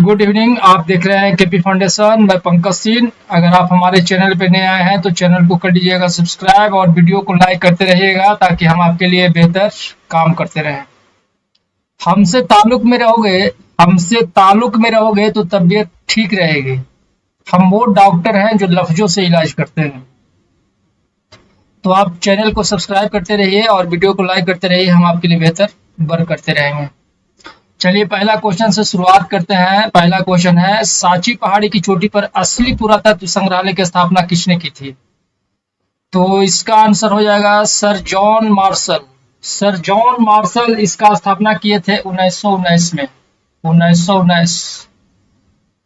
Good evening. आप देख रहे हैं केपी फाउंडेशन। मैं पंकज सिंह। अगर आप हमारे चैनल पे नए आए हैं तो चैनल को कर लीजिएगा सब्सक्राइब और वीडियो को लाइक करते रहिएगा ताकि हम आपके लिए बेहतर काम करते रहें। हमसे ताल्लुक में रहोगे तो तबीयत ठीक रहेगी। हम वो डॉक्टर हैं जो लफ्जों से इलाज करते हैं। तो आप चैनल को सब्सक्राइब करते रहिए और वीडियो को लाइक करते रहिए, हम आपके लिए बेहतर वर्क करते रहेंगे। चलिए पहला क्वेश्चन से शुरुआत करते हैं। पहला क्वेश्चन है, सांची पहाड़ी की चोटी पर असली पुरातत्व संग्रहालय की स्थापना किसने की थी? तो इसका आंसर हो जाएगा sir John Marshall. Sir John Marshall इसका स्थापना किए थे 1919 में। 1919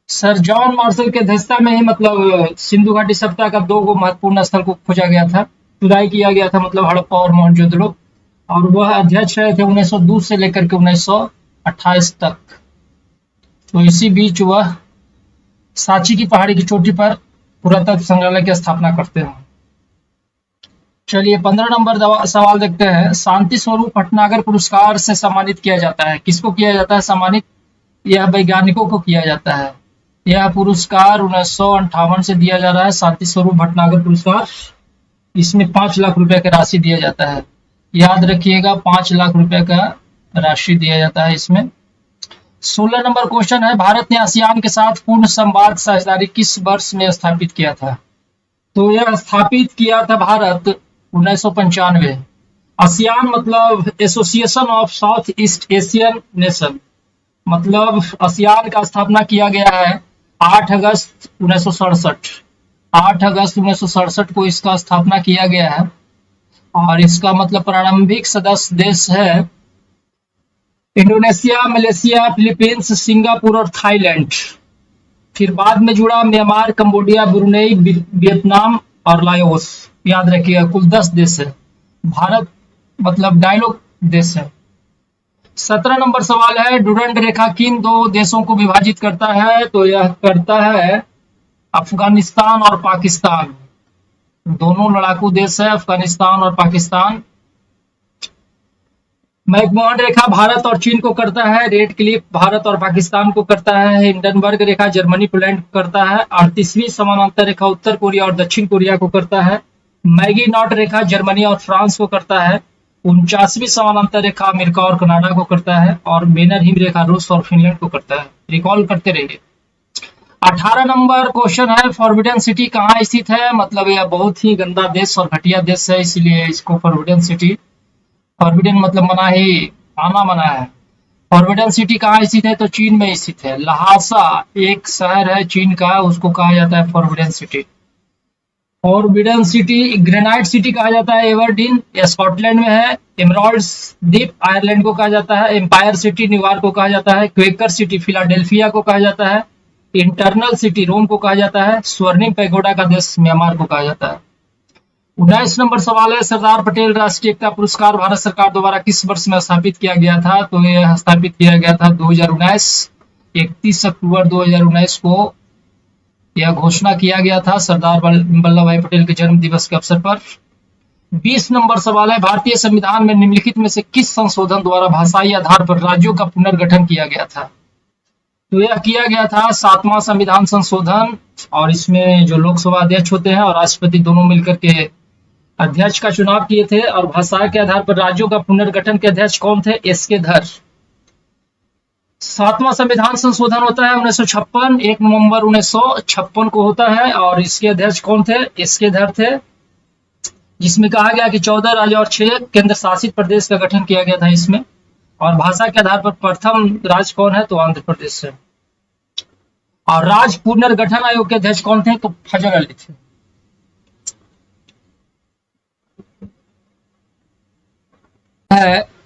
सर जॉन मार्शल के अध्यक्षता में ही मतलब सिंधु घाटी सभ्यता का 2 महत्वपूर्ण स्थल को खोजा गया था, खुदाई किया गया था, मतलब हड़प्पा और मोहनजोदड़ो। और वह अध्यक्ष रहे थे 1902 से लेकर के 1928 तक। तो इसी बीच वह सांची की पहाड़ी की चोटी पर पुरातत्व संग्रहालय की स्थापना करते हैं। चलिए 15 नंबर सवाल देखते हैं। शांति स्वरूप भटनागर पुरस्कार से सम्मानित किया जाता है। किसको किया जाता है सम्मानित? यह वैज्ञानिकों को किया जाता है। यह पुरस्कार 1958 से दिया जा रहा है, शांति स्वरूप भटनागर पुरस्कार। इसमें 5 लाख रुपए की राशि दिया जाता है। याद रखिएगा, 5 लाख रुपए का राशि दिया जाता है इसमें। 16 नंबर क्वेश्चन है, भारत ने आसियान के साथ पूर्ण संवाद साझेदारी किस वर्ष में स्थापित किया था? तो यह स्थापित किया था भारत 1995। आसियान मतलब association of south east Asian nation, मतलब आसियान का स्थापना किया गया है 8 अगस्त 1967। 8 अगस्त 1967 को इसका स्थापना किया गया है। और इसका मतलब प्रारंभिक सदस्य देश है इंडोनेशिया, मलेशिया, फिलीपींस, सिंगापुर और थाईलैंड। फिर बाद में जुड़ा म्यांमार, कंबोडिया, ब्रुनेई, वियतनाम और लाओस। याद रखिएगा, कुल 10 देश है। भारत मतलब डायलॉग देश है। 17 नंबर सवाल है, डुरंड रेखा किन 2 देशों को विभाजित करता है? तो यह करता है अफगानिस्तान और पाकिस्तान। दोनों लड़ाकू देश है अफगानिस्तान और पाकिस्तान। मैकमोहन रेखा भारत और चीन को करता है। रेड क्लिफ भारत और पाकिस्तान को करता है। हिंडनबर्ग रेखा जर्मनी पोलैंड को करता है। 38वीं समानांतर रेखा उत्तर कोरिया और दक्षिण कोरिया को करता है। मैगी नॉट रेखा जर्मनी और फ्रांस को करता है। 49वीं समानांतर रेखा अमेरिका और कनाडा को करता है। और मेनर हिम रेखा रूस और फिनलैंड को करता है। रिकॉल करते रहिए। 18 नंबर क्वेश्चन है, फॉरबिडन सिटी कहाँ स्थित है? मतलब यह बहुत ही गंदा देश और घटिया देश है, इसलिए इसको फॉरबिडन सिटी, फॉरबिडन मतलब मना ही, आना मना है। फॉरबिडन सिटी कहाँ स्थित है? तो चीन में स्थित है। लहासा एक शहर है चीन का, उसको कहा जाता है forbidden city. Forbidden city granite city कहा जाता है एवरडीन, यह स्कॉटलैंड में है। एमराल्ड्स द्वीप आयरलैंड को कहा जाता है। एम्पायर सिटी न्यूयॉर्क को कहा जाता है। क्वेकर सिटी फिलाडेल्फिया को कहा जाता है। इंटरनल सिटी रोम को कहा जाता है। स्वर्णिम पैगोडा का देश म्यांमार को कहा जाता है। 19 नंबर सवाल है, सरदार पटेल राष्ट्रीय एकता पुरस्कार भारत सरकार द्वारा किस वर्ष में स्थापित किया गया था? तो यह स्थापित किया गया था 2019। 31 अक्टूबर 2019 को यह घोषणा किया गया था सरदार वल्लभ भाई पटेल के जन्म दिवस के अवसर पर। 20 नंबर सवाल है, भारतीय संविधान में निम्नलिखित में से किस संशोधन द्वारा भाषाई आधार पर राज्यों का पुनर्गठन किया गया था? तो यह किया गया था 7वां संविधान संशोधन। और इसमें जो लोकसभा अध्यक्ष होते हैं और राष्ट्रपति दोनों मिलकर के अध्यक्ष का चुनाव किए थे। और भाषा के आधार पर राज्यों का पुनर्गठन के अध्यक्ष कौन थे? एस.के. धर। 7वां संविधान संशोधन होता है 1956, 1 नवंबर 1956 को होता है। और इसके अध्यक्ष कौन थे? एस.के. धर थे। जिसमें कहा गया कि 14 राज्य और 6 केंद्र शासित प्रदेश का गठन किया गया था इसमें। और भाषा के आधार पर प्रथम राज्य कौन है? तो आंध्र प्रदेश है। और राज्य पुनर्गठन आयोग के अध्यक्ष कौन थे? तो फजल अली थे।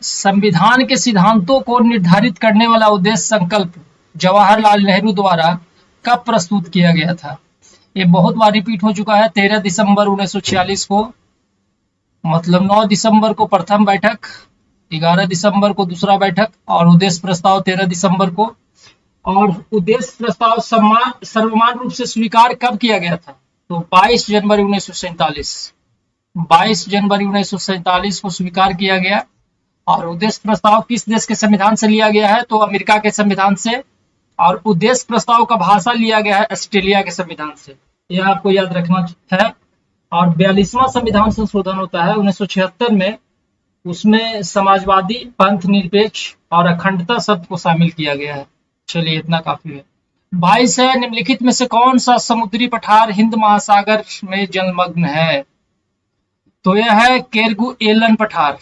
संविधान के सिद्धांतों को निर्धारित करने वाला उद्देश्य संकल्प जवाहरलाल नेहरू द्वारा कब प्रस्तुत किया गया था? ये बहुत बार रिपीट हो चुका है। 13 दिसंबर 1946 को, मतलब 9 दिसंबर को प्रथम बैठक, 11 दिसंबर को दूसरा बैठक और उद्देश्य प्रस्ताव 13 दिसंबर को। और उद्देश्य प्रस्ताव सर्वमान्य रूप से स्वीकार कब किया गया था? तो 22 जनवरी 1947। 22 जनवरी 1947 को स्वीकार किया गया। और उद्देश्य प्रस्ताव किस देश के संविधान से लिया गया है? तो अमेरिका के संविधान से और उद्देश्य प्रस्ताव का भाषा लिया गया है ऑस्ट्रेलिया के संविधान से, यह आपको याद रखना है। और 42वां संविधान संशोधन होता है 1976 में, उसमें समाजवादी, पंथ निरपेक्ष और अखंडता शब्द को शामिल किया गया है। चलिए इतना काफी है। 22 है, निम्नलिखित में से कौन सा समुद्री पठार हिंद महासागर में जलमग्न है? तो यह है केरगु एलन पठार।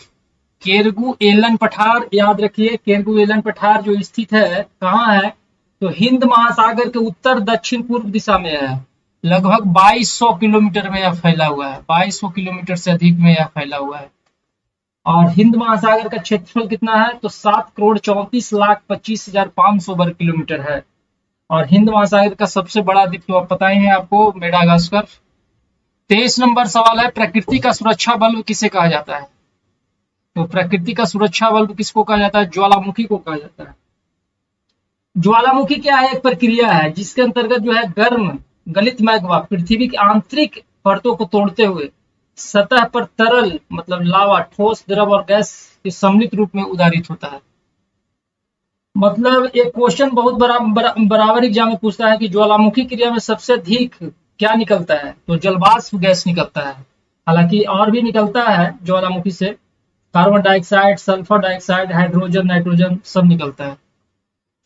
केरगु एलन पठार याद रखिए, केरगु एलन पठार जो स्थित है कहाँ है? तो हिंद महासागर के उत्तर दक्षिण पूर्व दिशा में है। लगभग 2200 किलोमीटर में यह फैला हुआ है, 2200 किलोमीटर से अधिक में यह फैला हुआ है। और हिंद महासागर का क्षेत्रफल कितना है? तो 7,34,25,500 वर्ग किलोमीटर है। और हिंद महासागर का सबसे बड़ा द्वीप तो आप पता ही है आपको, मेडागास्कर। 23 नंबर सवाल है, प्रकृति का सुरक्षा बल्ब किसे कहा जाता है? तो प्रकृति का सुरक्षा बल्ब किसको कहा जाता है? ज्वालामुखी को कहा जाता है। ज्वालामुखी क्या है? एक प्रक्रिया है जिसके अंतर्गत जो है गर्म गलित मैग्मा पृथ्वी की आंतरिक परतों को तोड़ते हुए सतह पर तरल मतलब लावा, ठोस, द्रव और गैस के सम्मिलित रूप में उदारित होता है। मतलब एक क्वेश्चन बहुत बराबर एग्जाम में पूछता है कि ज्वालामुखी क्रिया में सबसे अधिक क्या निकलता है? तो जलवाष्प गैस निकलता है। हालांकि और भी निकलता है ज्वालामुखी से, carbon dioxide, sulphur dioxide, hydrogen, nitrogen सब निकलता है।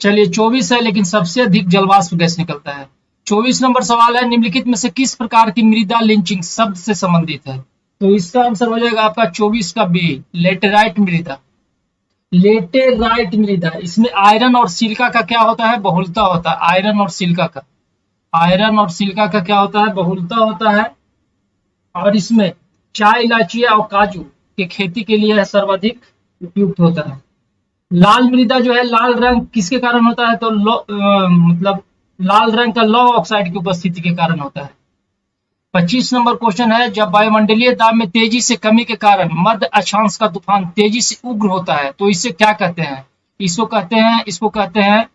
चलिए 24 है, लेकिन सबसे अधिक जलवाष्प गैस निकलता है। 24 नंबर सवाल है, निम्नलिखित में से किस प्रकार की मृदा लिंचिंग शब्द से संबंधित है? तो इसका आंसर हो जाएगा आपका 24 का बी, लेटेराइट मृदा। लेटेराइट मृदा, इसमें आयरन और सिलिका का क्या होता है? बहुलता होता है। आयरन और सिलिका का, आयरन और सिलिका का क्या होता है? बहुलता होता है। और इसमें चाय, इलायची और काजू की खेती के लिए सर्वाधिक उपयुक्त होता है। लाल मृदा जो है, लाल रंग किसके कारण होता है? तो मतलब लाल रंग का लौह ऑक्साइड की उपस्थिति के कारण होता है। 25 नंबर क्वेश्चन है, जब वायुमंडलीय दाब में तेजी से कमी के कारण मध्य अक्षांश का तूफान तेजी से उग्र होता है तो इसे क्या कहते हैं? इसको कहते हैं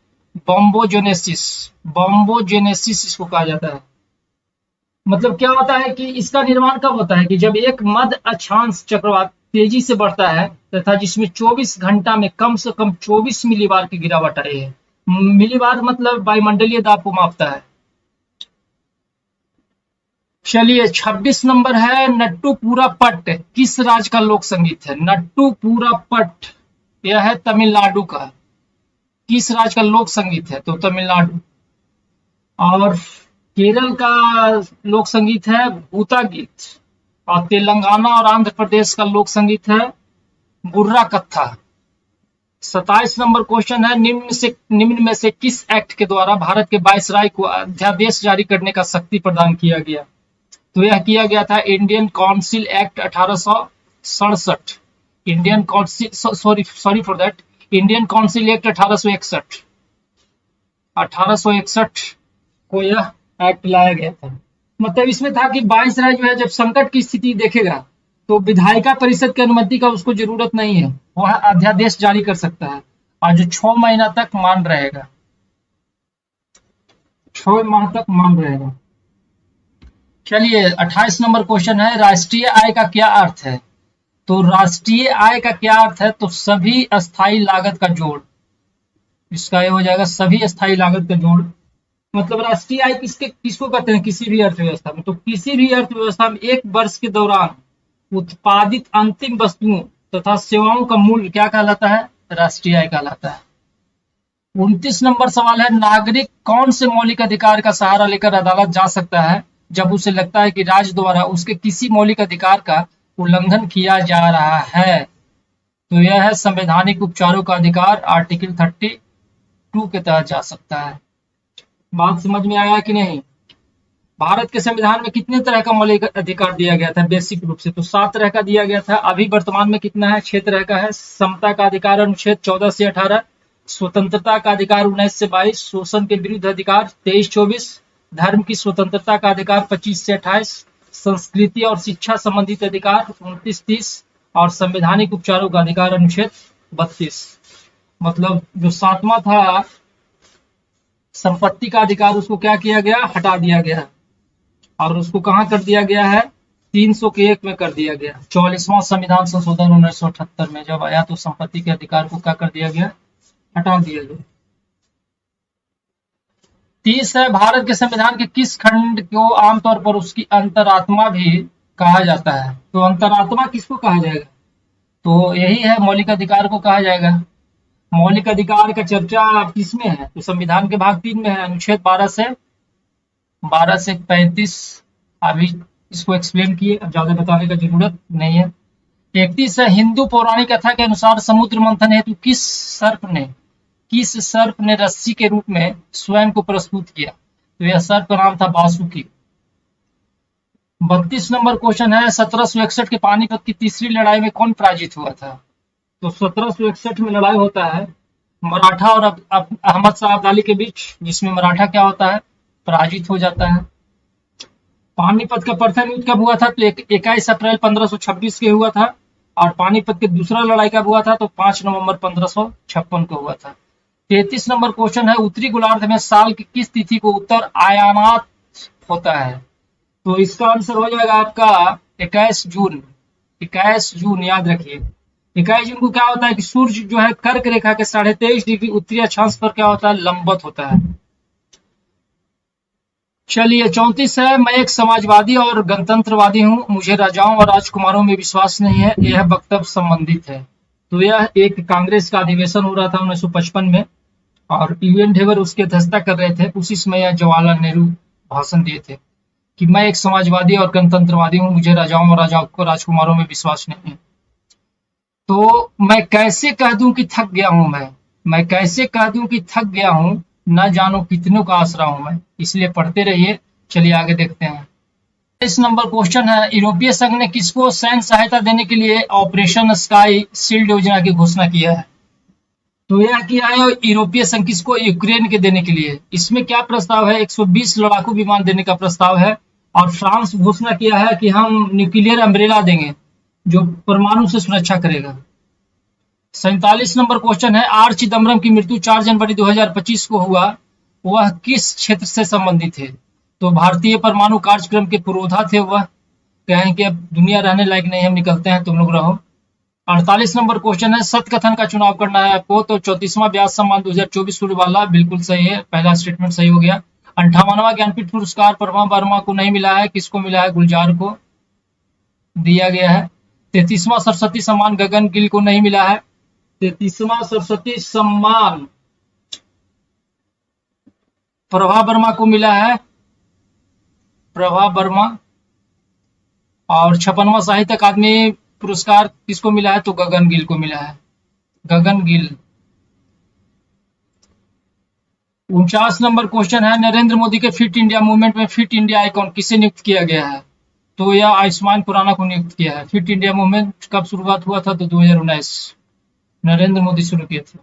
बॉम्बोजेनेसिस। बॉम्बोजेनेसिस इसको कहा जाता है। मतलब क्या होता है कि इसका निर्माण कब होता है? कि जब एक मध्य अक्षांश चक्रवात तेजी से बढ़ता है तथा जिसमें 24 घंटा में कम से कम 24 मिलीबार की गिरावट आई है। मिलीबार मतलब वायुमंडलीय दाब को मापता है। चलिए 26 नंबर है, नट्टूपुरा पट्ट किस राज्य का लोक संगीत है? नट्टूपुरा पट्ट यह है तमिलनाडु का। किस राज्य का लोक संगीत है? तो तमिलनाडु। और केरल का लोक संगीत है भूता गीत। और तेलंगाना और आंध्र प्रदेश का लोक संगीत है बुर्रा कत्था। 27 नंबर क्वेश्चन है, निम्न में से किस एक्ट के द्वारा भारत के वायसराय को अध्यादेश जारी करने का शक्ति प्रदान किया गया? तो यह किया गया था Indian council act 1867। Indian council sorry for that, Indian council act 1861। 1861 को यह एक्ट लाया गया था। मतलब इसमें था कि वायसराय जो है जब संकट की स्थिति देखेगा तो विधायिका परिषद की अनुमति का उसको जरूरत नहीं है, वह अध्यादेश जारी कर सकता है और जो 6 महीना तक मान रहेगा, 6 माह तक मान रहेगा। चलिए 28 नंबर क्वेश्चन है, राष्ट्रीय आय का क्या अर्थ है? तो राष्ट्रीय आय का क्या अर्थ है? तो सभी अस्थायी लागत का जोड़। इसका ये हो जाएगा सभी अस्थायी लागत का जोड़। मतलब राष्ट्रीय आय किसको कहते हैं? किसी भी अर्थव्यवस्था में। तो किसी भी अर्थव्यवस्था में एक वर्ष के दौरान उत्पादित अंतिम वस्तुओं तथा सेवाओं का मूल्य क्या कहलाता है? राष्ट्रीय आय कहलाता है। 29 नंबर सवाल है, नागरिक कौन से मौलिक अधिकार का सहारा लेकर अदालत जा सकता है जब उसे लगता है कि राज्य द्वारा उसके किसी मौलिक अधिकार का उल्लंघन किया जा रहा है? तो यह है संवैधानिक उपचारों का अधिकार, आर्टिकल 32 के तहत जा सकता है। बात समझ में आया कि नहीं? भारत के संविधान में कितने तरह का मौलिक अधिकार दिया गया था बेसिक रूप से? तो 7 तरह का दिया गया था। अभी वर्तमान में कितना है? 6 तरह का है। समता का अधिकार अनुच्छेद 14 से 18, स्वतंत्रता का अधिकार 19 से 22, शोषण के विरुद्ध अधिकार 23-24, धर्म की स्वतंत्रता का अधिकार 25 से 28, संस्कृति और शिक्षा संबंधित अधिकार 29-30 और संवैधानिक उपचारों का अधिकार अनुच्छेद 32। मतलब जो 7वां था संपत्ति का अधिकार, उसको क्या किया गया? हटा दिया गया और उसको कहां कर दिया गया है? 301 में कर दिया गया। 44वां संविधान संशोधन 1978 में जब आया तो संपत्ति के अधिकार को क्या कर दिया गया? हटा दिया गया। 30 है, भारत के संविधान के किस खंड को आमतौर पर उसकी अंतरात्मा भी कहा जाता है? तो अंतरात्मा किसको कहा जाएगा? तो यही है, मौलिक अधिकार को कहा जाएगा। मौलिक अधिकार का चर्चा किसमें है? तो संविधान के भाग 3 में है, अनुच्छेद 12 से 35। अभी इसको एक्सप्लेन किए, अब ज्यादा बताने का जरूरत नहीं है। 31 है, हिंदू पौराणिक कथा के अनुसार समुद्र मंथन हेतु किस सर्प ने रस्सी के रूप में स्वयं को प्रस्तुत किया? तो यह सर्प का नाम था वासुकी। 32 नंबर क्वेश्चन है, 1761 के पानीपत की तीसरी लड़ाई में कौन पराजित हुआ था? तो 1761 में लड़ाई होता है मराठा और अहमद शाह अब्दाली के बीच, जिसमें मराठा क्या होता है? पराजित हो जाता है। पानीपत का प्रथम युद्ध कब हुआ था? तो 21 अप्रैल 1526 के हुआ था। और पानीपत की दूसरा लड़ाई कब हुआ था? तो 5 नवंबर 1556 को हुआ था। 33 नंबर क्वेश्चन है, उत्तरी गोलार्ध में साल की किस तिथि को उत्तर आयानात होता है? तो इसका आंसर हो जाएगा आपका 21 जून। 21 जून याद रखिए। 21 जून को क्या होता है कि सूर्य जो है कर्क रेखा के 23.5 डिग्री उत्तरी अक्षांश पर क्या होता है? लंबवत होता है। चलिए 34 है, मैं एक समाजवादी और गणतंत्रवादी हूं, मुझे राजाओं और राजकुमारों में विश्वास नहीं है, यह वक्तव्य संबंधित है। तो यह एक कांग्रेस का अधिवेशन हो रहा था 1955 में, और यूएन ढेबर उसकी अध्यक्षता कर रहे थे। उसी समय यह जवाहरलाल नेहरू भाषण दिए थे कि मैं एक समाजवादी और गणतंत्रवादी हूं, मुझे राजाओं और राजकुमारों में विश्वास नहीं है। तो मैं कैसे कह दूं कि थक गया हूं मैं कैसे कह दूं कि थक गया हूं, न जानो कितनों का आसरा हूं मैं। इसलिए पढ़ते रहिए। चलिए आगे देखते हैं। इस नंबर क्वेश्चन है, यूरोपीय संघ ने किसको सैन्य सहायता देने के लिए ऑपरेशन स्काई शील्ड योजना की घोषणा किया है? तो यह किया है यूरोपीय संघ किसको? यूक्रेन के देने के लिए। इसमें क्या प्रस्ताव है? 120 लड़ाकू विमान देने का प्रस्ताव है। और फ्रांस घोषणा किया है कि हम न्यूक्लियर अम्ब्रेला देंगे जो परमाणु से सुरक्षा करेगा। 47 नंबर क्वेश्चन है, आर चिदम्बरम की मृत्यु 4 जनवरी 2025 को हुआ, वह किस क्षेत्र से संबंधित है? तो भारतीय परमाणु कार्यक्रम के पुरोधा थे वह। कहें कि अब दुनिया रहने लायक नहीं, हम निकलते हैं, तुम लोग रहो। 48 नंबर क्वेश्चन है, सत्य कथन का चुनाव करना है आपको। तो 34वां व्यास सम्मान 2024 शुरू वाला बिल्कुल सही है, पहला स्टेटमेंट सही हो गया। 58वां ज्ञानपीठ पुरस्कार परमा वर्मा को नहीं मिला है, किसको मिला है? गुलजार को दिया गया है। 33वां सरस्वती सम्मान गगन गिल को नहीं मिला है। 33वां सरस्वती सम्मान प्रभा वर्मा को मिला है, प्रभा वर्मा। और 56वां साहित्य अकादमी पुरस्कार किसको मिला है? तो गगन गिल को मिला है, गगन गिल। 49 नंबर क्वेश्चन है, नरेंद्र मोदी के फिट इंडिया मूवमेंट में फिट इंडिया आइकॉन किसे नियुक्त किया गया है? तो यह आयुष्मान खुराना को नियुक्त किया है। फिट इंडिया मूवमेंट कब शुरुआत हुआ था? तो 2019 नरेंद्र मोदी शुरू किए थे।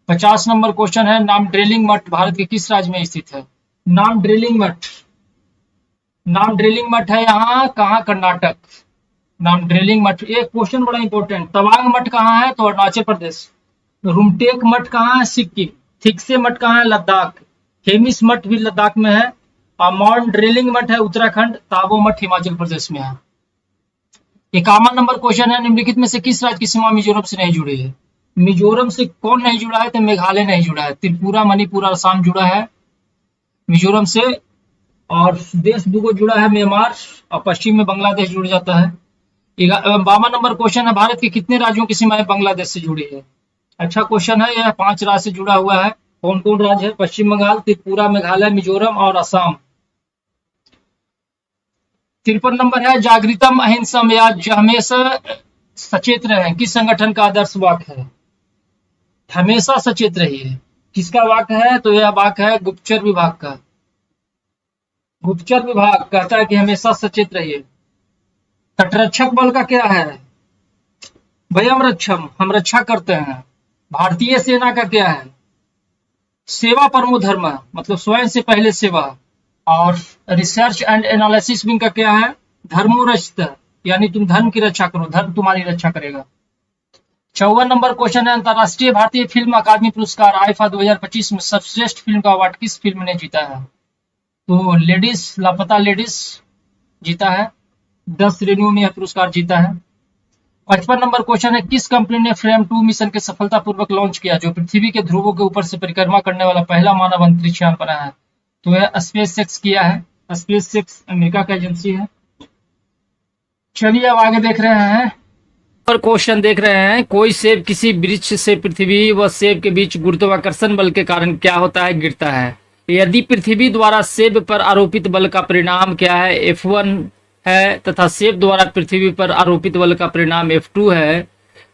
50 नंबर क्वेश्चन है, नाम ड्रिलिंग मठ भारत के किस राज्य में स्थित है? नाम ड्रिलिंग मठ है यहाँ कहाँ? कर्नाटक। नाम ड्रिलिंग मठ। एक क्वेश्चन बड़ा इंपॉर्टेंट, तवांग मठ कहाँ है? तो अरुणाचल प्रदेश। रुमटेक मठ कहाँ है? सिक्किम। थिकसे मठ कहाँ है? लद्दाख। हेमिस मठ भी लद्दाख में है। और माउंट ड्रिलिंग मठ है उत्तराखंड। ताबो मठ हिमाचल प्रदेश में है। 51 नंबर क्वेश्चन है, निम्नलिखित में से किस राज्य की सीमा मिजोरम से नहीं जुड़ी है? मिजोरम से कौन नहीं जुड़ा है? तो मेघालय नहीं जुड़ा है, त्रिपुरा मणिपुर असम जुड़ा है मिजोरम से। और देश दुगो जुड़ा है, म्यांमार और पश्चिम में बांग्लादेश जुड़ जाता है। 52 नंबर क्वेश्चन है, भारत के कितने राज्यों की सीमाएं बांग्लादेश से जुड़ी है? अच्छा क्वेश्चन है, यह 5 राज्य से जुड़ा हुआ है। कौन कौन राज्य है? पश्चिम बंगाल, त्रिपुरा, मेघालय, मिजोरम और असम। 53 नंबर है, जागृतम अहिंसम या हमेशा सचेत रहें किस संगठन का आदर्श वाक्य है? हमेशा सचेत रहिए किसका वाक्य है? तो यह वाक्य है गुप्तचर विभाग का। गुप्तचर विभाग कहता है कि हमेशा सचेत रहिए। तटरक्षक बल का क्या है? वयम रक्षम, हम रक्षा करते हैं। भारतीय सेना का क्या है? सेवा परमो धर्म, मतलब स्वयं से पहले सेवा। और रिसर्च एंड एनालिसिस विंग का क्या है? धर्मो रक्षित, यानी तुम धर्म की रक्षा करो, धर्म तुम्हारी रक्षा करेगा। 54 नंबर क्वेश्चन है, अंतरराष्ट्रीय भारतीय फिल्म अकादमी पुरस्कार आईफा 2025 में सर्वश्रेष्ठ फिल्म का अवार्ड किस फिल्म ने जीता है? तो लेडीज, लापता लेडीज जीता है। 10 श्रेणियों में यह पुरस्कार जीता है। 55 नंबर क्वेश्चन है, किस कंपनी ने फ्रेम 2 मिशन के सफलतापूर्वक लॉन्च किया, जो पृथ्वी के ध्रुवों के ऊपर से परिक्रमा करने वाला पहला मानव अंतरिक्ष यान बना है? तो यह स्पेस एक्स किया है, स्पेस एक्स अमेरिका का एजेंसी है। चलिए अब आगे देख रहे हैं और क्वेश्चन देख रहे हैं, कोई सेब किसी वृक्ष से पृथ्वी व सेब के बीच गुरुत्वाकर्षण बल के कारण क्या होता है, गिरता है। यदि पृथ्वी द्वारा सेब पर आरोपित बल का परिणाम क्या है, F1 है, तथा सेब द्वारा पृथ्वी पर आरोपित बल का परिणाम F2 है,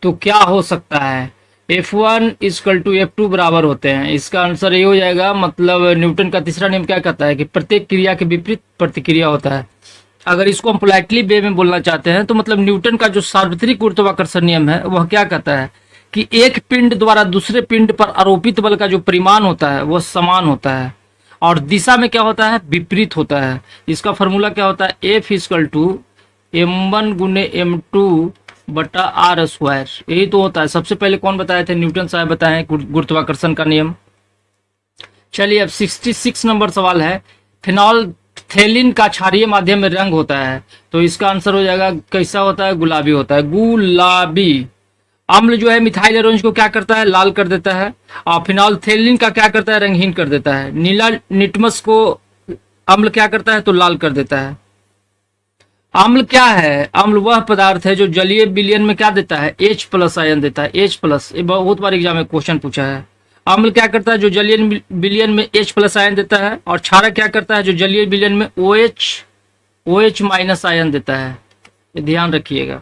तो क्या हो सकता है। F1 = F2 बराबर होते हैं। इसका आंसर ये हो जाएगा, मतलब न्यूटन का तीसरा नियम क्या कहता है कि प्रत्येक क्रिया के विपरीत प्रतिक्रिया होता है। अगर इसको हम पोलाइटली वे में बोलना चाहते हैं तो मतलब न्यूटन का जो सार्वत्रिक गुरुत्वाकर्षण नियम है वह क्या कहता है कि एक पिंड द्वारा दूसरे पिंड पर आरोपित बल का जो परिमाण होता है वह समान होता है और दिशा में क्या होता है, विपरीत होता है। इसका फॉर्मूला क्या होता है, F = m1 × m2/r²। यही तो होता है। सबसे पहले कौन बताए थे, न्यूटन साहब बताए गुरुत्वाकर्षण का नियम। चलिए अब 66 नंबर सवाल है, फिनोल्फथेलिन का क्षारीय माध्यम में रंग होता है, तो इसका आंसर हो जाएगा कैसा होता है, गुलाबी होता है, गुलाबी। अम्ल जो है मिथाइल ऑरेंज को क्या करता है, लाल कर देता है, और फिनोल्फथेलिन का क्या करता है, रंगहीन कर देता है। नीला निटमस को अम्ल क्या करता है, तो लाल कर देता है। अम्ल क्या है, अम्ल वह पदार्थ है जो जलीय विलयन में क्या देता है, H+ आयन देता है, H+। ये बहुत बार एग्जाम में क्वेश्चन पूछा है। अम्ल क्या करता है, जो जलीय विलयन में H+ आयन देता है, और क्षारक क्या करता है, जो जलीय विलयन में OH- आयन देता है। ये ध्यान रखिएगा।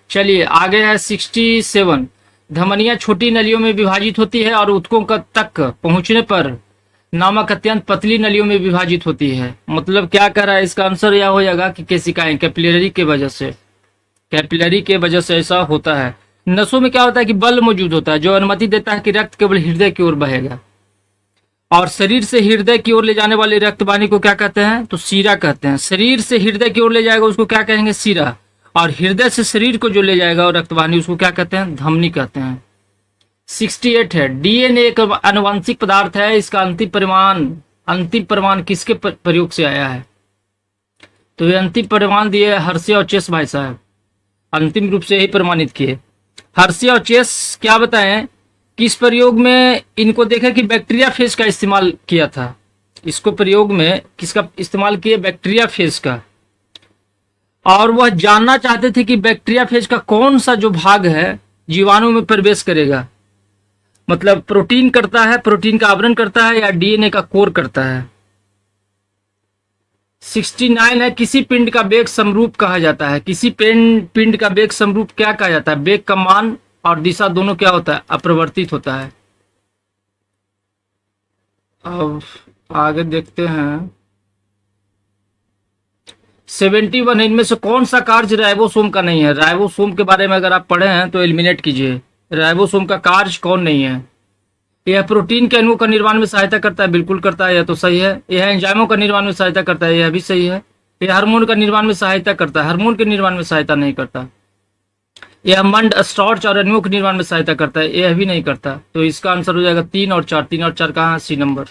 चलिए आगे है 67। धमनियां छोटी नलियों में विभाजित होती है और ऊतकों तक पहुंचने पर नामक अत्यंत पतली नलियों में विभाजित होती है। मतलब क्या कर रहा है, इसका आंसर यह हो जाएगा कि केशिकाएं, कैपिलरी के वजह से ऐसा होता है। नसों में क्या होता है कि बल मौजूद होता है जो अनुमति देता है कि रक्त केवल हृदय की ओर बहेगा, और शरीर से हृदय की ओर ले जाने वाले रक्तवाहिनी को क्या कहते हैं, तो शिरा कहते हैं। शरीर से हृदय की ओर ले जाएगा उसको क्या कहेंगे, शिरा, और हृदय से शरीर को जो ले जाएगा और रक्तवाहिनी उसको क्या कहते हैं, धमनी कहते हैं। 68 है, डीएनए एक आनुवंशिक पदार्थ है, इसका अंतिम प्रमाण किसके प्रयोग से आया है, तो ये अंतिम प्रमाण दिए हर्षे और चेस भाई साहब, अंतिम रूप से ही प्रमाणित किए। हर्षे और चेस क्या बताएं, किस प्रयोग में इनको देखा कि बैक्टीरिया फेज का इस्तेमाल किया था। इसको प्रयोग में किसका इस्तेमाल किया, बैक्टीरिया फेज का, और वह जानना चाहते थे कि बैक्टीरिया फेज का कौन सा जो भाग है जीवाणु में प्रवेश करेगा, मतलब प्रोटीन करता है, प्रोटीन का आवरण करता है, या डीएनए का कोर करता है। 69 है, किसी पिंड का वेग समरूप कहा जाता है। किसी पिंड का वेग समरूप क्या कहा जाता है, वेग का मान और दिशा दोनों क्या होता है, अपरिवर्तित होता है। अब आगे देखते हैं 71 है, इनमें से कौन सा कार्य राइबोसोम का नहीं है। राइबोसोम के बारे में अगर आप पढ़े हैं तो एलिमिनेट कीजिए, राइबोसोम का कार्य कौन नहीं है। यह प्रोटीन के अणुओं का निर्माण में सहायता करता है, बिल्कुल करता है, यह तो सही है। यह एंजाइमों का निर्माण में सहायता करता है, यह भी सही है। यह हार्मोन का निर्माण में सहायता करता है, हार्मोन के निर्माण में सहायता नहीं करता। यह मंड, स्टार्च और अणुओं के निर्माण में सहायता करता है, यह भी नहीं करता। तो इसका आंसर हो जाएगा 3 और 4। 3 और 4 कहाँ, सी नंबर।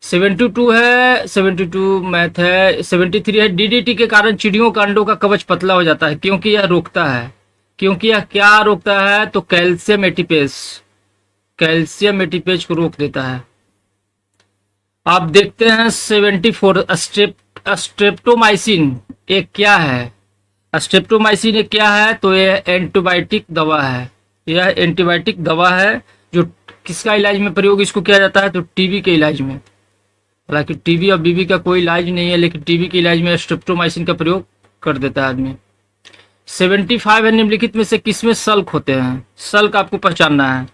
72 है, 72 मैथ है। 73 है, डीडीटी के कारण चिड़ियों का अंडों का कवच पतला हो जाता है, क्योंकि यह रोकता है। क्योंकि यह क्या रोकता है, तो कैल्शियम एटीपेज को रोक देता है। आप देखते हैं 74, स्ट्रेप्टोमाइसिन एक क्या है, स्ट्रेप्टोमाइसिन एक क्या है, तो यह एंटीबायोटिक दवा है। यह एंटीबायोटिक दवा है जो किसका इलाज में प्रयोग इसको किया जाता है, तो टीबी के इलाज में। हालांकि टीबी और बीबी का कोई इलाज नहीं है, लेकिन टीबी के इलाज में स्ट्रेप्टोमाइसिन का प्रयोग कर देता है आदमी। 75 है, निम्नलिखित में से किसमें सल्क होते हैं। सल्क आपको पहचानना है,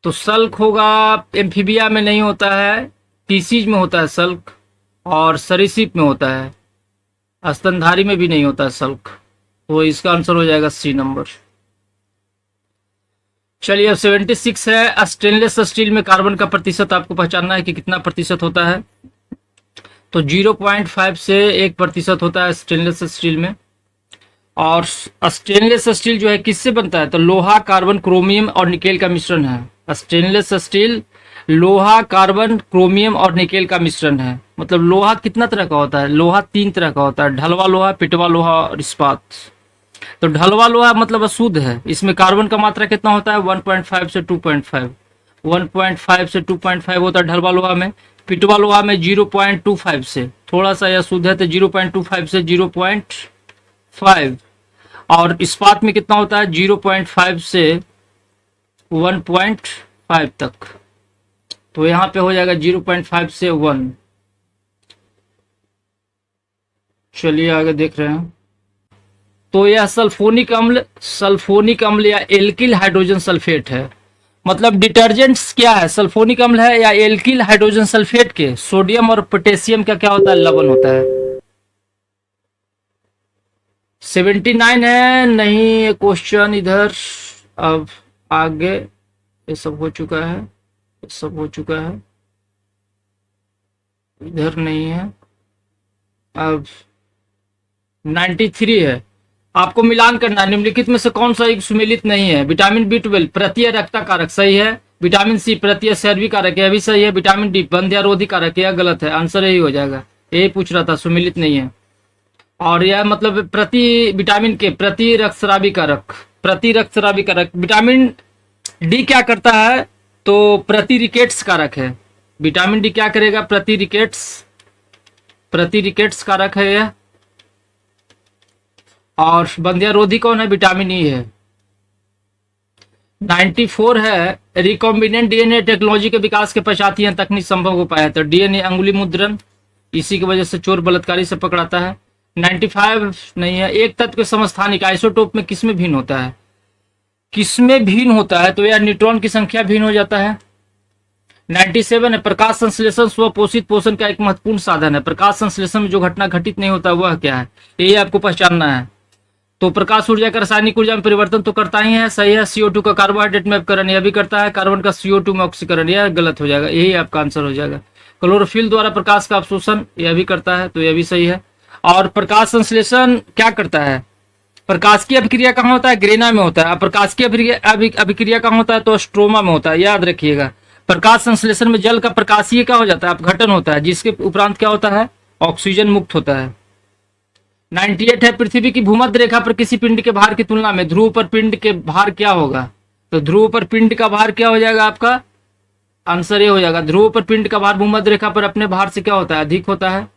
तो सल्क होगा, एम्फीबिया में नहीं होता है, पीसीज में होता है सल्क, और सरीसृप में होता है, स्तनधारी में भी नहीं होता है सल्क। तो इसका आंसर हो जाएगा सी नंबर। चलिए अब 76 है, स्टेनलेस स्टील में कार्बन का प्रतिशत आपको पहचानना है कि कितना प्रतिशत होता है, तो 0.5 से 1% होता है स्टेनलेस स्टील में। और स्टेनलेस स्टील जो है किससे बनता है, तो लोहा, कार्बन, क्रोमियम और निकेल का मिश्रण है। स्टेनलेस स्टील लोहा, कार्बन, क्रोमियम और निकेल का मिश्रण है। मतलब लोहा कितना तरह का होता है, लोहा 3 तरह का होता है, ढलवा लोहा, पिटवा लोहा और इस्पात। तो ढलवा लोहा मतलब अशुद्ध है, इसमें कार्बन का मात्रा कितना होता है, 1.5 से 2.5। 1.5 से 2.5 होता है ढलवा लोहा में। पिटवा लोहा में 0.25 से, थोड़ा सा यह शुद्ध है तो 0.25 से 0.5, और इस्पात में कितना होता है 0.5 से 1.5 तक। तो यहाँ पे हो जाएगा 0.5 से 1। चलिए आगे देख रहे हैं। तो यह सल्फोनिक अम्ल या एल्किल हाइड्रोजन सल्फेट है। मतलब डिटर्जेंट्स क्या है, सल्फोनिक अम्ल है या एल्किल हाइड्रोजन सल्फेट के सोडियम और पोटेशियम का क्या होता है, लवण होता है। 79 है, नहीं क्वेश्चन इधर। अब आगे ये सब हो चुका है, ये सब हो चुका है, इधर नहीं है। अब 93 है, आपको मिलान करना है, निम्नलिखित में से कौन सा एक सुमेलित नहीं है। विटामिन B12 प्रत्यय रक्ता कारक सही है, विटामिन C प्रत्यय सर्वी कारक यह भी सही है, विटामिन D बंध्यारोधी कारक यह गलत है, आंसर यही हो जाएगा। यही पूछ रहा था, सुमेलित नहीं है। और यह मतलब विटामिन के प्रति रक्तस्रावी कारक, विटामिन डी क्या करता है तो प्रतिरिकेट्स कारक है। विटामिन डी क्या करेगा, प्रतिरिकेट्स कारक है यह। और बंध्यारोधी कौन है, विटामिन ई है। 94 है, रिकॉम्बिनेंट डीएनए टेक्नोलॉजी के विकास के पश्चात यह तकनीक संभव हो पाया। तो डीएनए अंगुली मुद्रण, इसी की वजह से चोर बलात्कारी से पकड़ाता है। 95 नहीं है, एक तत्व के समस्थानिक आइसोटोप में किसमें भिन्न होता है, तो यह न्यूट्रॉन की संख्या भिन्न हो जाता है। 97 है, प्रकाश संश्लेषण स्वपोषित पोषण का एक महत्वपूर्ण साधन है। प्रकाश संश्लेषण में जो घटना घटित नहीं होता वह क्या है, यही आपको पहचानना है। तो प्रकाश ऊर्जा का रासायनिक ऊर्जा में परिवर्तन तो करता ही है, सही है। CO2 का कार्बोहाइड्रेट में अपकरण यह भी करता है, कार्बन का CO2 में ऑक्सीकरण यह गलत हो जाएगा, यही आपका आंसर हो जाएगा। क्लोरोफिल द्वारा प्रकाश का अवशोषण यह भी करता है, तो यह भी सही है। और प्रकाश संश्लेषण क्या करता है, प्रकाश की अभिक्रिया कहाँ होता है, ग्रेना में होता है। प्रकाश की अभिक्रिया कहाँ होता है, तो स्ट्रोमा में होता है, याद रखिएगा। प्रकाश संश्लेषण में जल का प्रकाशीय क्या हो जाता है, अपघटन होता है, जिसके उपरांत क्या होता है, ऑक्सीजन मुक्त होता है। 98 है, पृथ्वी की भूमध्य रेखा पर किसी पिंड के भार की तुलना में ध्रुव पर पिंड के भार क्या होगा, तो ध्रुव पर पिंड का भार क्या हो जाएगा, आपका आंसर ये हो जाएगा, ध्रुव पर पिंड का भार भूमध्य रेखा पर अपने भार से क्या होता है, अधिक होता है।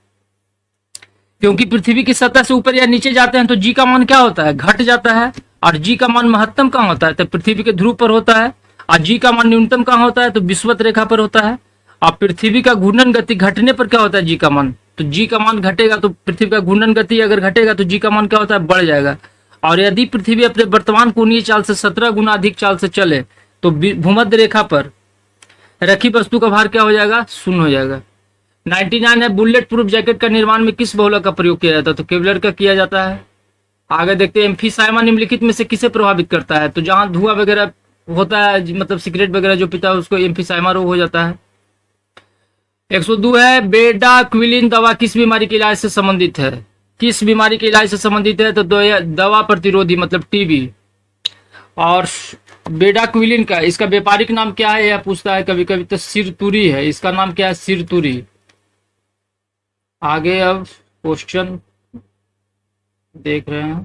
क्योंकि पृथ्वी की सतह से ऊपर या नीचे जाते हैं तो जी का मान क्या होता है, घट जाता है। और जी का मान महत्तम कहाँ होता है, तो पृथ्वी के ध्रुव पर होता है। और जी का मान न्यूनतम कहाँ होता है, तो विषुवत रेखा पर होता है। और पृथ्वी का घूर्णन गति घटने पर क्या होता है, जी का मान, तो जी का मान घटेगा तो पृथ्वी का घूर्णन गति अगर घटेगा तो जी का मान क्या होता है, बढ़ जाएगा। और यदि पृथ्वी अपने वर्तमान कोणीय चाल से 17 गुना अधिक चाल से चले तो भूमध्य रेखा पर रखी वस्तु का भार क्या हो जाएगा, शून्य हो जाएगा। 99 है, बुलेट प्रूफ जैकेट का निर्माण में किस बहुलक का प्रयोग किया जाता है, तो केवलर का किया जाता है। आगे देखते हैं, एम्फीसाइमा निम्नलिखित में से किसे प्रभावित करता है, तो जहां धुआं वगैरह होता है, मतलब सिगरेट वगैरह जो पीता है उसको एम्फीसाइमा रोग हो जाता है। 102 है, बेडाक्विलिन दवा किस बीमारी के इलाज से संबंधित है, किस बीमारी के इलाज से संबंधित है, तो दवा प्रतिरोधी मतलब टीबी। और बेडाक्विलिन का इसका व्यापारिक नाम क्या है, यह पूछता है कभी कभी, तो सिरतुरी है, इसका नाम क्या है, सिरतुरी। आगे अब क्वेश्चन देख रहे हैं,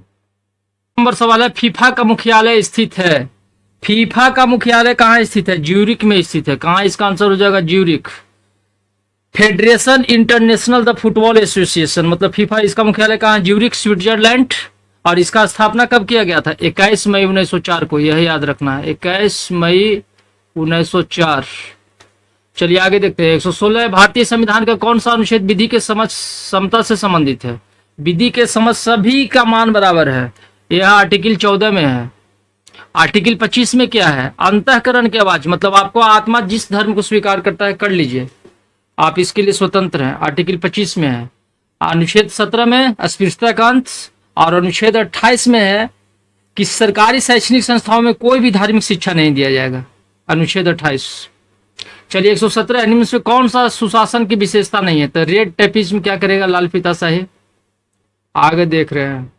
नंबर सवाल है, फीफा का मुख्यालय स्थित है, फीफा का मुख्यालय कहाँ स्थित है, ज्यूरिक में स्थित है। कहाँ, इसका आंसर हो जाएगा Zurich. Federation international the football association मतलब फीफा, इसका मुख्यालय कहाँ, ज्यूरिक स्विट्जरलैंड। और इसका स्थापना कब किया गया था, 21 मई 1904 को, यह याद रखना है, 21 मई 1904। चलिए आगे देखते हैं। 116 भारतीय संविधान का कौन सा अनुच्छेद विधि के समझ समता से संबंधित है, विधि के समझ सभी का मान बराबर है, यह आर्टिकल 14 में है। आर्टिकल 25 में क्या है, अंतःकरण की आवाज, मतलब आपको आत्मा जिस धर्म को स्वीकार करता है कर लीजिए, आप इसके लिए स्वतंत्र हैं, आर्टिकल 25 में है। अनुच्छेद 17 में अस्पृश्यता का अंत, और अनुच्छेद 28 में है कि सरकारी शैक्षणिक संस्थाओं में कोई भी धार्मिक शिक्षा नहीं दिया जाएगा, अनुच्छेद 28। चलिए 117 निम्न में कौन सा सुशासन की विशेषता नहीं है, तो रेड टेपिज्म क्या करेगा, लाल फीताशाही। आगे देख रहे हैं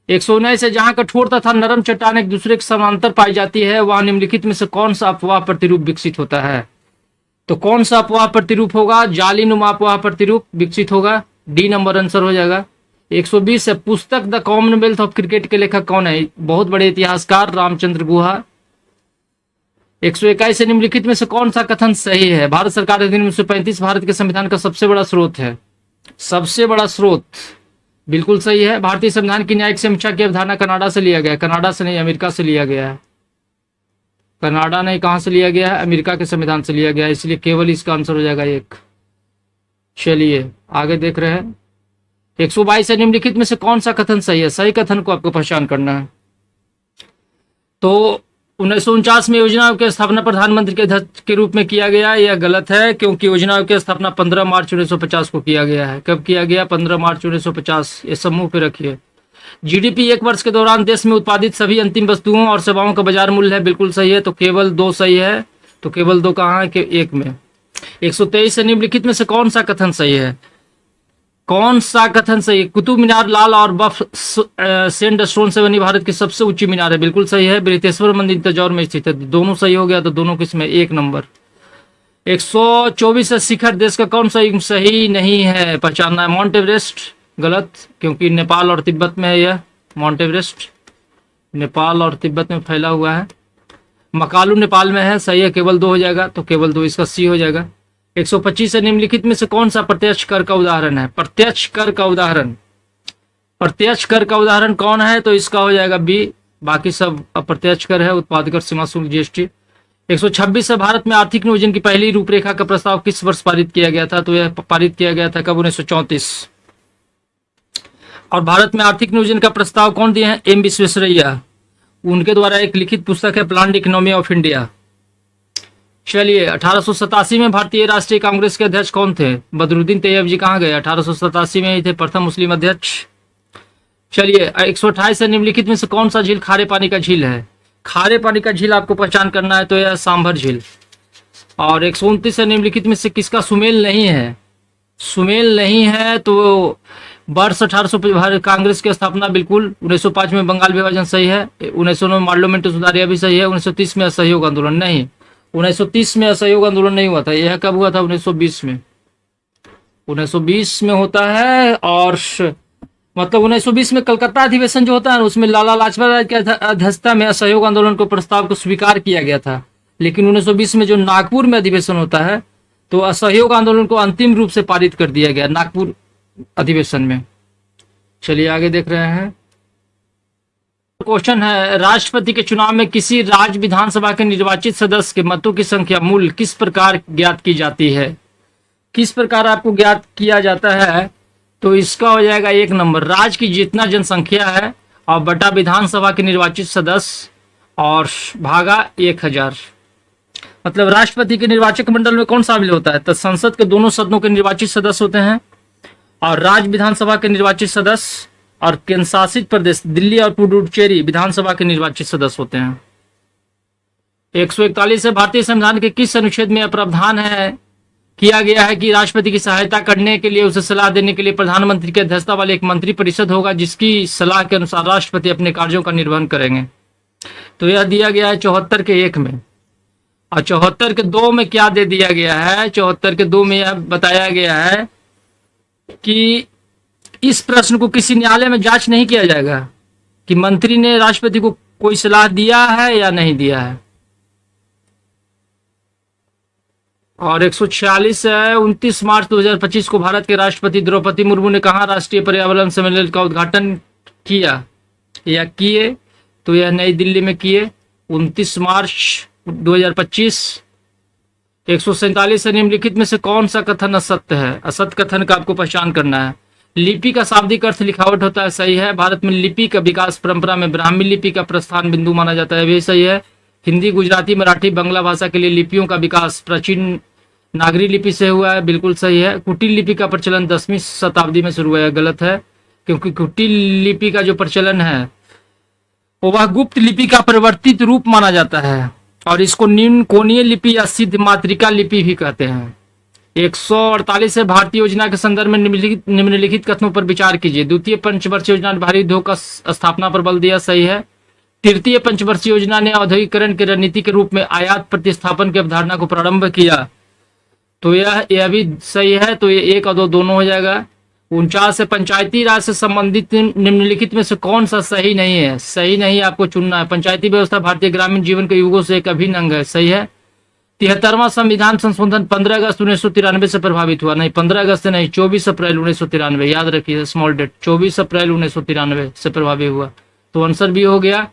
119 है, जहां कठोर तथा नरम चट्टान एक दूसरे के समांतर पाई जाती है वहां निम्नलिखित में से कौन सा अपवाह प्रतिरूप विकसित होता है, तो कौन सा अपवाह प्रतिरूप होगा, जाली नुमा अपवाह प्रतिरूप विकसित होगा, डी नंबर आंसर हो जाएगा। 120 है, पुस्तक द कॉमनवेल्थ ऑफ क्रिकेट के लेखक कौन है, बहुत बड़े इतिहासकार रामचंद्र गुहा। 121 से निम्नलिखित में से कौन सा कथन सही है? भारत सरकार अधिनियम 1935 भारत के संविधान का सबसे बड़ा स्रोत है। सबसे बड़ा स्रोत बिल्कुल सही है। भारतीय संविधान की न्यायिक समीक्षा की अवधारणा कनाडा से लिया गया है। कनाडा से नहीं, अमेरिका से लिया गया है। कनाडा नहीं, कहां से लिया गया है? अमेरिका के संविधान से लिया गया है, इसलिए केवल इसका आंसर हो जाएगा 1। चलिए आगे देख रहे हैं। 122 से निम्नलिखित में से कौन सा कथन सही है? सही कथन को आपको पहचान करना है। तो 1949 में योजना आयोग की स्थापना प्रधानमंत्री के अध्यक्ष के रूप में किया गया, यह गलत है, क्योंकि योजना आयोग की स्थापना 15 मार्च 1950 को किया गया है। कब किया गया? 15 मार्च 1950। ये समूह पे रखिए। जीडीपी एक वर्ष के दौरान देश में उत्पादित सभी अंतिम वस्तुओं और सेवाओं का बाजार मूल्य है, बिल्कुल सही है। तो केवल 2 सही है। तो केवल 2 कहाँ है? कि 1 में। 123 से निम्नलिखित में से कौन सा कथन सही है? कौन सा कथन सही है? कुतुब मीनार लाल और बफ सैंडस्टोन से बनी भारत की सबसे ऊंची मीनार है, बिल्कुल सही है। बृहस्पति मंदिर तंजौर में स्थित है। दोनों सही हो गया, तो दोनों किसमें? 1 नंबर। 124 से शिखर देश का कौन सा युग्म सही नहीं है? पहचानना है। माउंट एवरेस्ट गलत, क्योंकि नेपाल और तिब्बत में है यह। माउंट एवरेस्ट नेपाल और तिब्बत में फैला हुआ है। मकालू नेपाल में है, सही है। केवल 2 हो जाएगा, तो केवल 2 इसका सी हो जाएगा। 125 से निम्नलिखित में से कौन सा प्रत्यक्ष कर का उदाहरण है? प्रत्यक्ष कर का उदाहरण, प्रत्यक्ष कर का उदाहरण कौन है? तो इसका हो जाएगा बी। बाकी सब अप्रत्यक्ष कर है। उत्पाद कर, सीमा शुल्क, जीएसटी। 126 से भारत में आर्थिक नियोजन की पहली रूपरेखा का प्रस्ताव किस वर्ष पारित किया गया था? तो यह पारित किया गया था कब? 1934। और भारत में आर्थिक नियोजन का प्रस्ताव कौन दिए हैं? एम विश्वेश्वरैया। उनके द्वारा एक लिखित पुस्तक है प्लान्ड इकोनॉमी ऑफ इंडिया। चलिए 1887 में भारतीय राष्ट्रीय कांग्रेस के अध्यक्ष कौन थे? बदरुद्दीन तैयब जी। कहाँ गए? 1887 में ही थे प्रथम मुस्लिम अध्यक्ष। चलिए 128 से निम्नलिखित में से कौन सा झील खारे पानी का झील है? खारे पानी का झील आपको पहचान करना है, तो यह सांभर झील। और 129 से निम्नलिखित में से किसका सुमेल नहीं है? सुमेल नहीं है, तो वर्ष 1800 कांग्रेस की स्थापना बिल्कुल। 1905 में बंगाल विभाजन सही है। 1909 में पार्लियामेंट सुधार, यह भी सही है। 1930 में असहयोग आंदोलन नहीं, 1930 में असहयोग आंदोलन नहीं हुआ था। यह कब हुआ था? 1920 में। 1920 में होता है। और मतलब 1920 में कलकत्ता अधिवेशन जो होता है, उसमें लाला लाजपत राय की अध्यक्षता में असहयोग आंदोलन को प्रस्ताव को स्वीकार किया गया था। लेकिन 1920 में जो नागपुर में अधिवेशन होता है, तो असहयोग आंदोलन को अंतिम रूप से पारित कर दिया गया नागपुर अधिवेशन में। चलिए आगे देख रहे हैं। क्वेश्चन है, राष्ट्रपति के चुनाव में किसी राज्य विधानसभा के निर्वाचित सदस्य के मतों की संख्या मूल किस प्रकार ज्ञात की जाती है? किस प्रकार आपको ज्ञात किया जाता है? तो इसका हो जाएगा 1 नंबर। राज्य की जितना जनसंख्या है और बटा विधानसभा के निर्वाचित सदस्य और भागा 1000। मतलब राष्ट्रपति के निर्वाचक मंडल में कौन शामिल होता है? तो संसद के दोनों सदनों के निर्वाचित सदस्य होते हैं, और राज्य विधानसभा के निर्वाचित सदस्य, और केंद्र शासित प्रदेश दिल्ली और पुडुचेरी विधानसभा के निर्वाचित सदस्य होते हैं। 141 से भारतीय संविधान के किस अनुच्छेद में यह प्रावधान है किया गया है कि राष्ट्रपति की सहायता करने के लिए, उसे सलाह देने के लिए प्रधानमंत्री की अध्यक्षता वाले एक मंत्री परिषद होगा, जिसकी सलाह के अनुसार राष्ट्रपति अपने कार्यों का निर्वहन करेंगे। तो यह दिया गया है 74 के 1 में। और 74 के 2 में क्या दे दिया गया है? 74 के 2 में यह बताया गया है कि इस प्रश्न को किसी न्यायालय में जांच नहीं किया जाएगा कि मंत्री ने राष्ट्रपति को कोई सलाह दिया है या नहीं दिया है। और 146 है, 29 मार्च 2025 को भारत के राष्ट्रपति द्रौपदी मुर्मू ने कहा राष्ट्रीय पर्यावरण सम्मेलन का उद्घाटन किया या किए? तो यह नई दिल्ली में किए 29 मार्च 2025। 147 से निम्नलिखित में से कौन सा कथन असत्य है? असत्य कथन का आपको पहचान करना है। लिपि का शाब्दिक अर्थ लिखावट होता है, सही है। भारत में लिपि का विकास परंपरा में ब्राह्मी लिपि का प्रस्थान बिंदु माना जाता है, भी सही है। हिंदी, गुजराती, मराठी, बांग्ला भाषा के लिए लिपियों का विकास प्राचीन नागरी लिपि से हुआ है, बिल्कुल सही है। कुटिल लिपि का प्रचलन 10वीं शताब्दी में शुरू हुआ है, गलत है, क्योंकि कुटिल लिपि का जो प्रचलन है वह गुप्त लिपि का परिवर्तित रूप माना जाता है, और इसको निम्न कोणीय लिपि या सिद्ध मातृका लिपि भी कहते हैं। 148 से भारतीय योजना के संदर्भ में निम्नलिखित कथनों पर विचार कीजिए। द्वितीय पंचवर्षीय योजना ने भारी उद्योग का स्थापना पर बल दिया, सही है। तृतीय पंचवर्षीय योजना ने औद्योगिकरण की रणनीति के रूप में आयात प्रतिस्थापन की अवधारणा को प्रारंभ किया, तो यह भी सही है। तो ये 1 और 2 दोनों हो जाएगा। 49 है पंचायती राज से संबंधित निम्नलिखित में से कौन सा सही नहीं है? सही नहीं आपको चुनना है। पंचायती व्यवस्था भारतीय ग्रामीण जीवन के युगों से एक अभिन्न अंग है, सही है। 73वां संविधान संशोधन 15 अगस्त 1993 से प्रभावित हुआ, नहीं 15 अगस्त से नहीं, 24 अप्रैल 1993, याद रखिए स्मॉल डेट, 24 अप्रैल 1993 से प्रभावित हुआ। तो आंसर भी हो गया।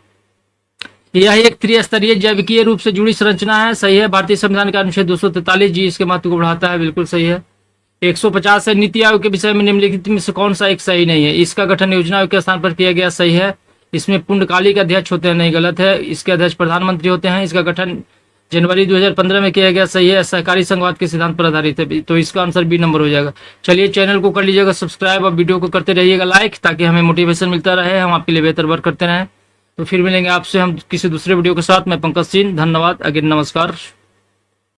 यह एक त्रिस्तरीय जैविकीय रूप से जुड़ी संरचना है, सही है। भारतीय संविधान का अनुच्छेद 243 जी इसके महत्व को बढ़ाता है, बिल्कुल सही है। 150 है नीति आयोग के विषय में निम्नलिखित में से कौन सा एक सही नहीं है? इसका गठन योजना आयोग के स्थान पर किया गया, सही है। इसमें पूर्णकालिक अध्यक्ष होते हैं, नहीं गलत है। इसके अध्यक्ष प्रधानमंत्री होते हैं। इसका गठन जनवरी 2015 में किया गया, सही है। सहकारी संघवाद के सिद्धांत पर आधारित है, तो इसका आंसर बी नंबर हो जाएगा। चलिए चैनल को कर लीजिएगा सब्सक्राइब और वीडियो को करते रहिएगा लाइक, ताकि हमें मोटिवेशन मिलता रहे, हम आपके लिए बेहतर वर्क करते रहें। तो फिर मिलेंगे आपसे हम किसी दूसरे वीडियो के साथ। मैं पंकज सिंह, धन्यवाद, अगेन नमस्कार।